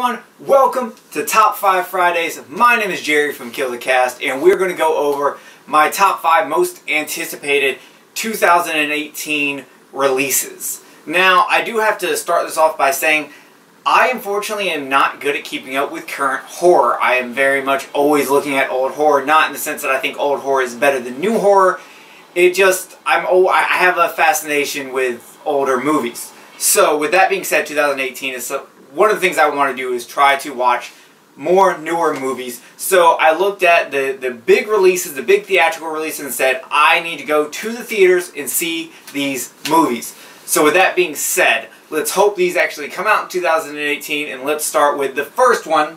everyone, welcome to Top 5 Fridays. My name is Jerry from Kill the Cast, and we're going to go over my top 5 most anticipated 2018 releases. Now, I do have to start this off by saying I unfortunately am not good at keeping up with current horror. I am very much always looking at old horror, not in the sense that I think old horror is better than new horror. It just, I have a fascination with older movies. So, with that being said, 2018 is one of the things I want to do is try to watch more newer movies. So I looked at the big releases, the big theatrical releases, and said, I need to go to the theaters and see these movies. So with that being said, let's hope these actually come out in 2018, and let's start with the first one.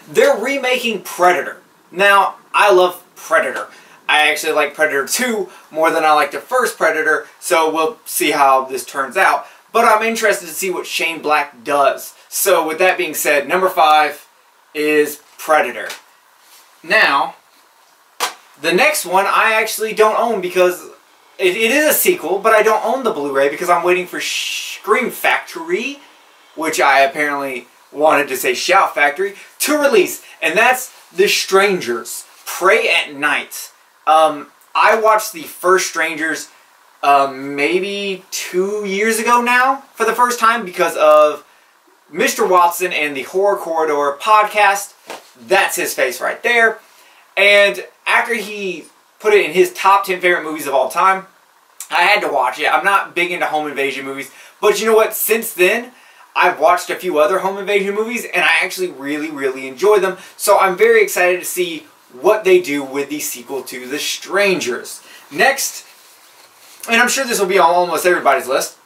They're remaking Predator. Now, I love Predator. I actually like Predator 2 more than I like the first Predator, so we'll see how this turns out. But I'm interested to see what Shane Black does. So with that being said, number 5 is Predator. Now, the next one I actually don't own because it is a sequel, but I don't own the Blu-ray because I'm waiting for Scream Factory, which I apparently wanted to say Shout Factory, to release. And that's The Strangers, Prey at Night. I watched the first Strangers maybe 2 years ago now for the first time because of Mr. Watson and the Horror Corridor podcast. That's his face right there. And after he put it in his top 10 favorite movies of all time, I had to watch it. I'm not big into home invasion movies, but you know what? Since then, I've watched a few other home invasion movies and I actually really enjoy them. So I'm very excited to see what they do with the sequel to The Strangers. Next, and I'm sure this will be on almost everybody's list,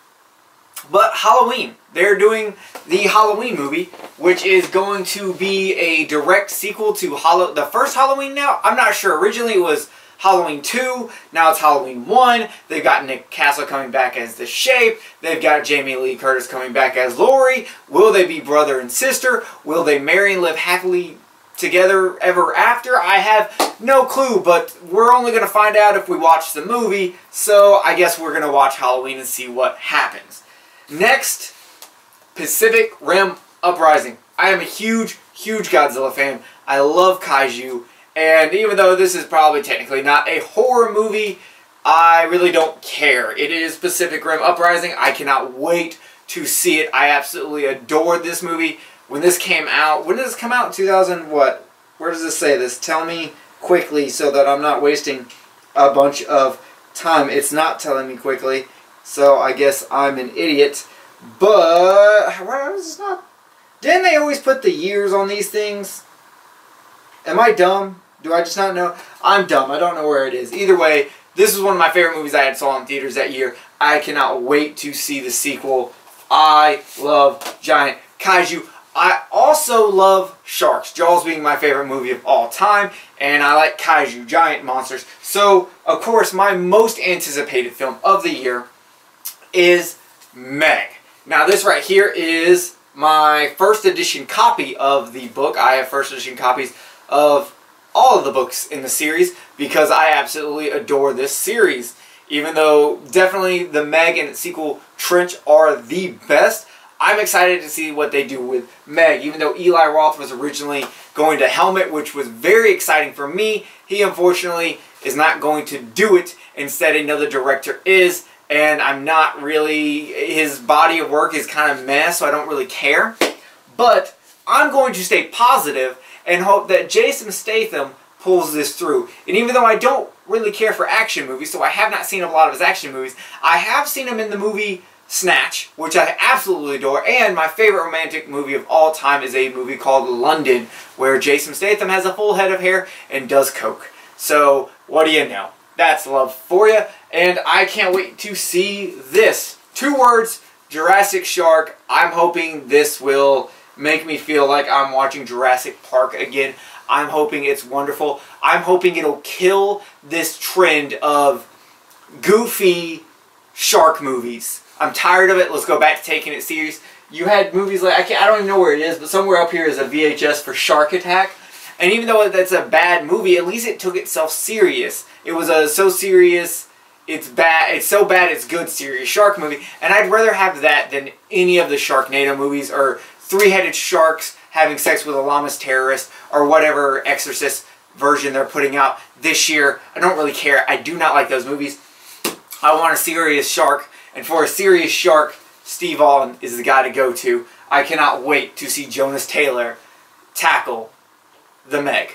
but Halloween. They're doing the Halloween movie, which is going to be a direct sequel to the first Halloween now. I'm not sure. Originally it was Halloween 2, now it's Halloween 1. They've got Nick Castle coming back as the Shape. They've got Jamie Lee Curtis coming back as Laurie. Will they be brother and sister? Will they marry and live happily together ever after? I have no clue, but we're only going to find out if we watch the movie, so I guess we're going to watch Halloween and see what happens. Next, Pacific Rim Uprising. I am a huge Godzilla fan. I love kaiju, and even though this is probably technically not a horror movie, I really don't care. It is Pacific Rim Uprising. I cannot wait to see it. I absolutely adored this movie. When this came out, when did this come out? 2000 what? Where does this say this? Tell me quickly so that I'm not wasting a bunch of time. It's not telling me quickly, so I guess I'm an idiot. But, why is this not? Didn't they always put the years on these things? Am I dumb? Do I just not know? I'm dumb. I don't know where it is. Either way, this is one of my favorite movies I had saw in theaters that year. I cannot wait to see the sequel. I love giant kaiju. I also love sharks, Jaws being my favorite movie of all time, and I like kaiju, giant monsters. So, of course, my most anticipated film of the year is Meg. Now, this right here is my first edition copy of the book. I have first edition copies of all of the books in the series because I absolutely adore this series. Even though definitely the Meg and its sequel Trench are the best, I'm excited to see what they do with Meg. Even though Eli Roth was originally going to helm it, which was very exciting for me, he unfortunately is not going to do it. Instead, another director is, and I'm not really, his body of work is kind of meh, so I don't really care. But I'm going to stay positive and hope that Jason Statham pulls this through. And even though I don't really care for action movies, so I have not seen a lot of his action movies, I have seen him in the movie Snatch, which I absolutely adore, and my favorite romantic movie of all time is a movie called London, where Jason Statham has a full head of hair and does coke. So, what do you know? That's love for you, and I can't wait to see this. 2 words, Jurassic Shark. I'm hoping this will make me feel like I'm watching Jurassic Park again. I'm hoping it's wonderful. I'm hoping it'll kill this trend of goofy shark movies. I'm tired of it. Let's go back to taking it serious. You had movies like, I don't even know where it is, but somewhere up here is a VHS for Shark Attack. And even though that's a bad movie, at least it took itself serious. It was so serious it's bad. It's so bad it's good serious shark movie. And I'd rather have that than any of the Sharknado movies or three-headed sharks having sex with a llama's terrorist or whatever Exorcist version they're putting out this year. I don't really care. I do not like those movies. I want a serious shark. And for a serious shark, Steve Allen is the guy to go to. I cannot wait to see Jonas Taylor tackle the Meg.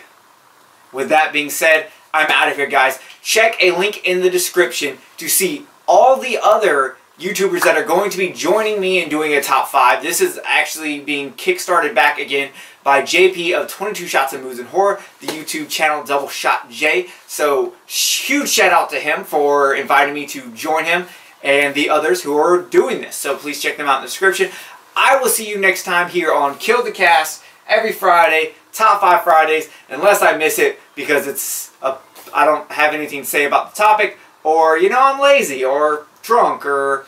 With that being said, I'm out of here, guys. Check a link in the description to see all the other YouTubers that are going to be joining me in doing a top 5. This is actually being kickstarted back again by JP of 22 Shots of Movies and Horror, the YouTube channel Double Shot J. So huge shout out to him for inviting me to join him and the others who are doing this. So please check them out in the description. I will see you next time here on Kill the Cast every Friday, Top 5 Fridays, unless I miss it because I don't have anything to say about the topic, or, you know, I'm lazy, or drunk, or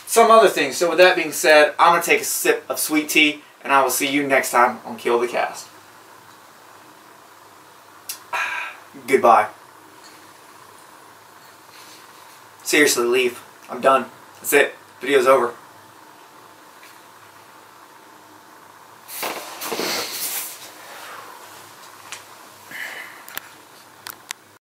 some other thing. So with that being said, I'm going to take a sip of sweet tea, and I will see you next time on Kill the Cast. Goodbye. Seriously, leave. I'm done. That's it. Video's over.